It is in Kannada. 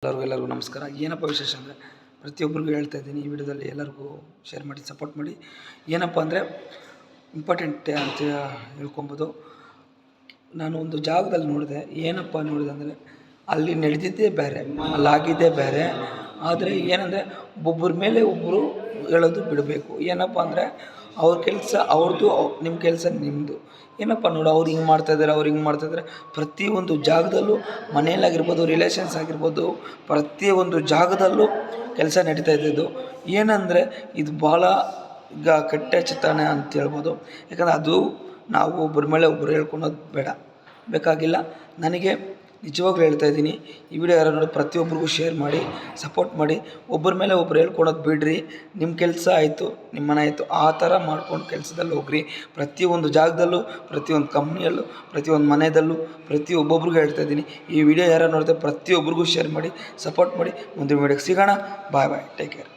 ಎಲ್ಲರಿಗೂ ನಮಸ್ಕಾರ. ಏನಪ್ಪ ವಿಶೇಷ ಅಂದರೆ ಪ್ರತಿಯೊಬ್ಬರಿಗೂ ಹೇಳ್ತಾ ಇದ್ದೀನಿ ಈ ವಿಡಿಯೋದಲ್ಲಿ, ಎಲ್ಲರಿಗೂ ಶೇರ್ ಮಾಡಿ ಸಪೋರ್ಟ್ ಮಾಡಿ. ಏನಪ್ಪ ಅಂದರೆ ಇಂಪಾರ್ಟೆಂಟ್ ಅಂತ ಹೇಳ್ಕೊಬೋದು. ನಾನು ಒಂದು ಜಾಗದಲ್ಲಿ ನೋಡಿದೆ, ಏನಪ್ಪ ನೋಡಿದೆ ಅಂದರೆ ಅಲ್ಲಿ ನಡೆದಿದ್ದೇ ಬೇರೆ, ಅಲ್ಲಾಗಿದ್ದೇ ಬೇರೆ. ಆದರೆ ಏನಂದರೆ ಒಬ್ಬೊಬ್ಬರ ಮೇಲೆ ಒಬ್ಬರು ಹೇಳೋದು ಬಿಡಬೇಕು. ಏನಪ್ಪ ಅಂದರೆ ಅವ್ರ ಕೆಲಸ ಅವ್ರದ್ದು, ನಿಮ್ಮ ಕೆಲಸ ನಿಮ್ಮದು. ಏನಪ್ಪ ನೋಡು, ಅವ್ರು ಹಿಂಗೆ ಮಾಡ್ತಾಯಿದ್ದಾರೆ, ಅವ್ರು ಹಿಂಗೆ ಮಾಡ್ತಾಯಿದ್ದಾರೆ. ಪ್ರತಿಯೊಂದು ಜಾಗದಲ್ಲೂ, ಮನೆಯಲ್ಲಾಗಿರ್ಬೋದು, ರಿಲೇಷನ್ಸ್ ಆಗಿರ್ಬೋದು, ಪ್ರತಿಯೊಂದು ಜಾಗದಲ್ಲೂ ಕೆಲಸ ನಡೀತಾ ಇದ್ದಿದ್ದು. ಏನಂದರೆ ಇದು ಭಾಳ ಈಗ ಕೆಟ್ಟ ಚಿತ್ರಣ ಅಂತ ಹೇಳ್ಬೋದು. ಯಾಕಂದರೆ ಅದು ನಾವು ಒಬ್ಬರ ಮೇಲೆ ಒಬ್ಬರು ಹೇಳ್ಕೊಳೋದು ಬೇಕಾಗಿಲ್ಲ. ನನಗೆ ನಿಜವಾಗ್ಲೂ ಹೇಳ್ತಾ ಇದ್ದೀನಿ, ಈ ವಿಡಿಯೋ ಯಾರು ನೋಡಿ ಪ್ರತಿಯೊಬ್ಬರಿಗೂ ಶೇರ್ ಮಾಡಿ ಸಪೋರ್ಟ್ ಮಾಡಿ. ಒಬ್ಬರ ಮೇಲೆ ಒಬ್ರು ಹೇಳ್ಕೊಳೋದು ಬಿಡ್ರಿ. ನಿಮ್ಮ ಕೆಲಸ ಆಯಿತು, ನಿಮ್ಮ ಮನೆ ಆಯಿತು, ಆ ಥರ ಮಾಡ್ಕೊಂಡು ಕೆಲಸದಲ್ಲಿ ಹೋಗ್ರಿ. ಪ್ರತಿಯೊಂದು ಜಾಗದಲ್ಲೂ, ಪ್ರತಿಯೊಂದು ಕಂಪ್ನಿಯಲ್ಲೂ, ಪ್ರತಿಯೊಂದು ಮನೆಯಲ್ಲೂ ಪ್ರತಿಯೊಬ್ಬೊಬ್ರಿಗೂ ಹೇಳ್ತಾ ಇದ್ದೀನಿ. ಈ ವಿಡಿಯೋ ಯಾರು ನೋಡ್ತಾರೆ ಪ್ರತಿಯೊಬ್ಬರಿಗೂ ಶೇರ್ ಮಾಡಿ ಸಪೋರ್ಟ್ ಮಾಡಿ. ಮುಂದಿನ ವಿಡಿಯೋಗೆ ಸಿಗೋಣ. ಬಾಯ್, ಟೇಕ್ ಕೇರ್.